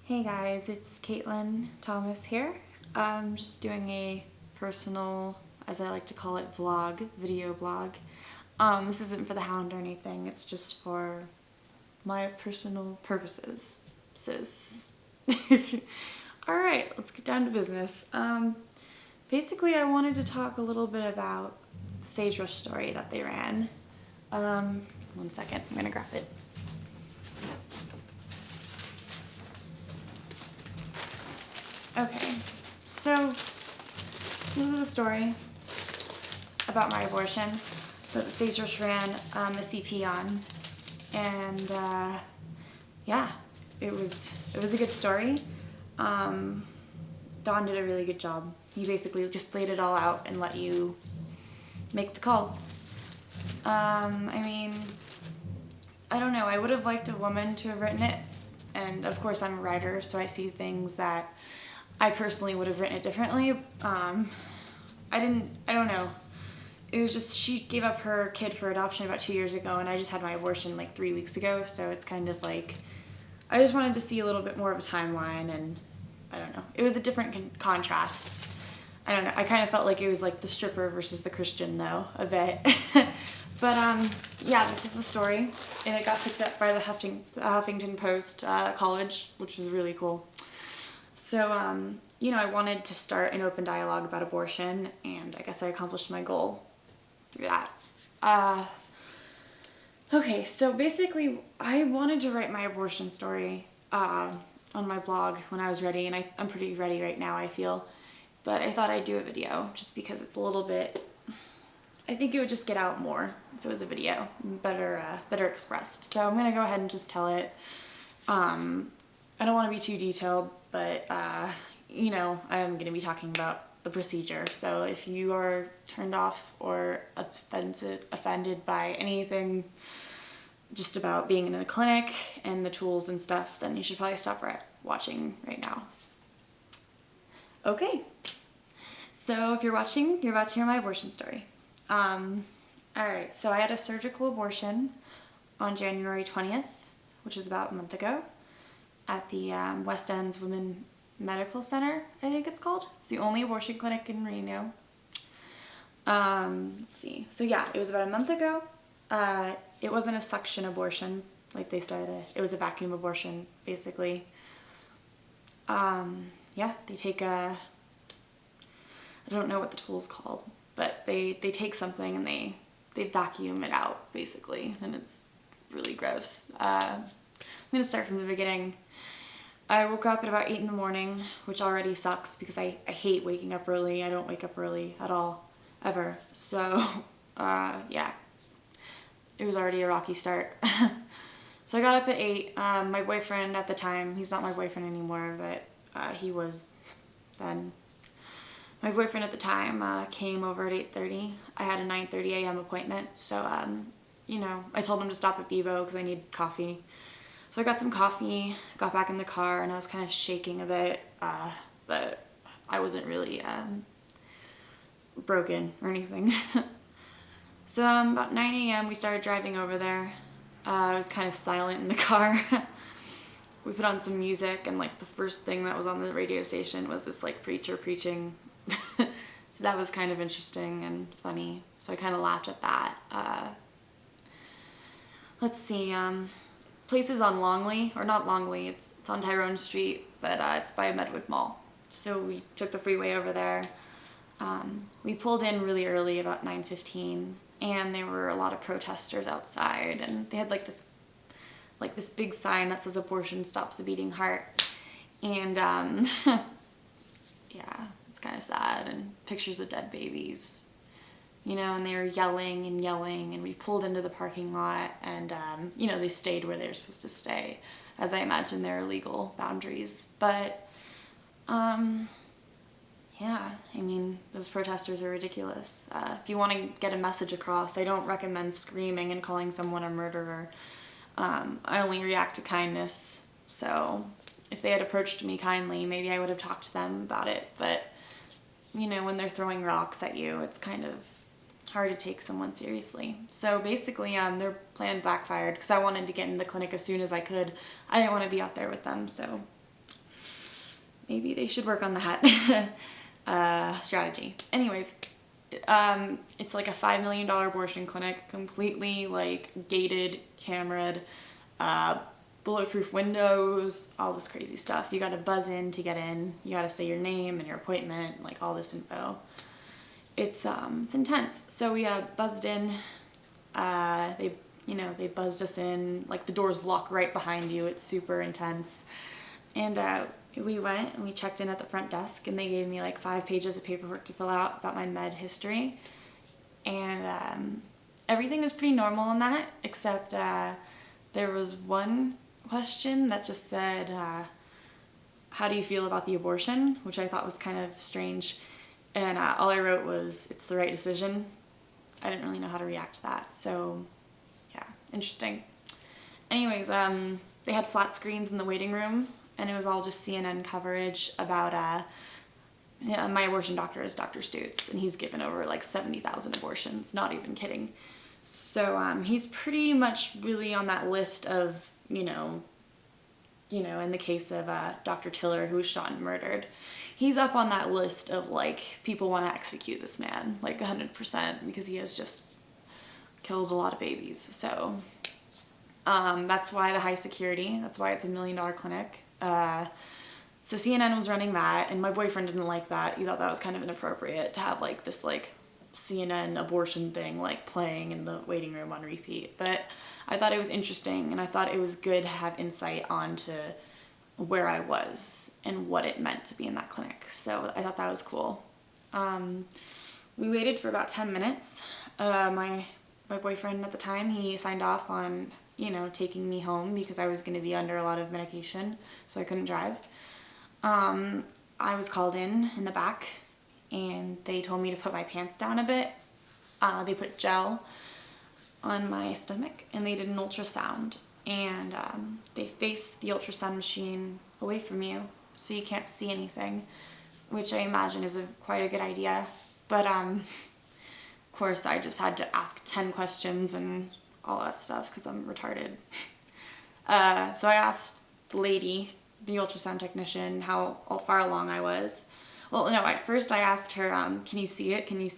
Hey guys, it's Caitlin Thomas here. I'm just doing a personal, as I like to call it, video blog. This isn't for the Hound or anything, it's just for my personal purposes. Alright, let's get down to business. Basically I wanted to talk a little bit about the Sagebrush story that they ran. One second, I'm gonna grab it. Okay, so this is a story about my abortion that the Sagebrush ran a CP on, and yeah, it was a good story. Don did a really good job. He basically just laid it all out and let you make the calls. I mean, I don't know, I would have liked a woman to have written it, and of course I'm a writer, so I see things that I personally would have written it differently. I don't know. It was just, she gave up her kid for adoption about 2 years ago, and I just had my abortion like 3 weeks ago, so it's kind of like, I just wanted to see a little bit more of a timeline, and I don't know. It was a different contrast. I don't know. I kind of felt like it was like the stripper versus the Christian, though, a bit. But yeah, this is the story, and it got picked up by the Huffington Post college, which was really cool. So, you know, I wanted to start an open dialogue about abortion, and I guess I accomplished my goal through that. Okay, so basically, I wanted to write my abortion story on my blog when I was ready, and I'm pretty ready right now, I feel. But I thought I'd do a video, just because it's a little bit, I think it would just get out more if it was a video, better expressed. So I'm going to go ahead and just tell it. I don't want to be too detailed, but, you know, I'm going to be talking about the procedure. So if you are turned off or offended by anything just about being in a clinic and the tools and stuff, then you should probably stop watching right now. Okay. So if you're watching, you're about to hear my abortion story. Alright, so I had a surgical abortion on January 20th, which was about a month ago, at the West End's Women Medical Center, I think it's called. It's the only abortion clinic in Reno. Let's see. So yeah, it was about a month ago. It wasn't a suction abortion, like they said. It was a vacuum abortion, basically. Yeah, they take I don't know what the tool's called, but they take something and they vacuum it out, basically, and it's really gross. I'm going to start from the beginning. I woke up at about 8 in the morning, which already sucks because I hate waking up early. I don't wake up early at all, ever. So, yeah, it was already a rocky start. So I got up at 8. My boyfriend at the time, he's not my boyfriend anymore, but he was then. My boyfriend at the time came over at 8:30. I had a 9:30 a.m. appointment, so, you know, I told him to stop at Bebo because I needed coffee. So I got some coffee, got back in the car, and I was kind of shaking a bit, but I wasn't really broken or anything. So about 9 a.m. we started driving over there. I was kind of silent in the car. We put on some music, and like the first thing that was on the radio station was this like preacher preaching. So that was kind of interesting and funny. So I kind of laughed at that. Let's see. Place is on Longley, or not Longley, it's on Tyrone Street, but it's by Medwood Mall. So we took the freeway over there. We pulled in really early, about 9:15, and there were a lot of protesters outside, and they had like this big sign that says "Abortion stops a beating heart," and yeah, it's kind of sad, and pictures of dead babies. You know, and they were yelling, and we pulled into the parking lot, and, you know, they stayed where they were supposed to stay, as I imagine their legal boundaries. But, yeah, I mean, those protesters are ridiculous. If you want to get a message across, I don't recommend screaming and calling someone a murderer. I only react to kindness, so if they had approached me kindly, maybe I would have talked to them about it, but, you know, when they're throwing rocks at you, it's kind of hard to take someone seriously. So basically, their plan backfired because I wanted to get in the clinic as soon as I could. I didn't want to be out there with them, so maybe they should work on that strategy. Anyways, it's like a $5 million abortion clinic, completely like gated, cameraed, bulletproof windows, all this crazy stuff. You gotta buzz in to get in. You gotta say your name and your appointment, like all this info. It's intense. So we buzzed in. They buzzed us in. Like the doors lock right behind you. It's super intense. And we went and we checked in at the front desk, and they gave me like 5 pages of paperwork to fill out about my med history. And everything was pretty normal in that, except there was one question that just said, how do you feel about the abortion? Which I thought was kind of strange. And all I wrote was, it's the right decision. I didn't really know how to react to that. So yeah, interesting. Anyways, they had flat screens in the waiting room, and it was all just CNN coverage about my abortion doctor is Dr. Stutz, and he's given over like 70,000 abortions, not even kidding. So he's pretty much really on that list of, in the case of Dr. Tiller, who was shot and murdered, he's up on that list of like people want to execute this man, like 100%, because he has just killed a lot of babies. So that's why the high security, that's why it's $1 million clinic. So CNN was running that, and my boyfriend didn't like that. He thought that was kind of inappropriate to have like this like CNN abortion thing like playing in the waiting room on repeat. But I thought it was interesting, and I thought it was good to have insight onto where I was and what it meant to be in that clinic. So I thought that was cool. We waited for about 10 minutes. My boyfriend at the time, he signed off on taking me home because I was going to be under a lot of medication, so I couldn't drive. I was called in the back, and they told me to put my pants down a bit. They put gel on my stomach, and they did an ultrasound, and they faced the ultrasound machine away from you so you can't see anything, which I imagine is quite a good idea. But of course I just had to ask 10 questions and all that stuff because I'm retarded. So I asked the lady, the ultrasound technician, how far along I was. Well, no, at first I asked her, can you see it? Can you see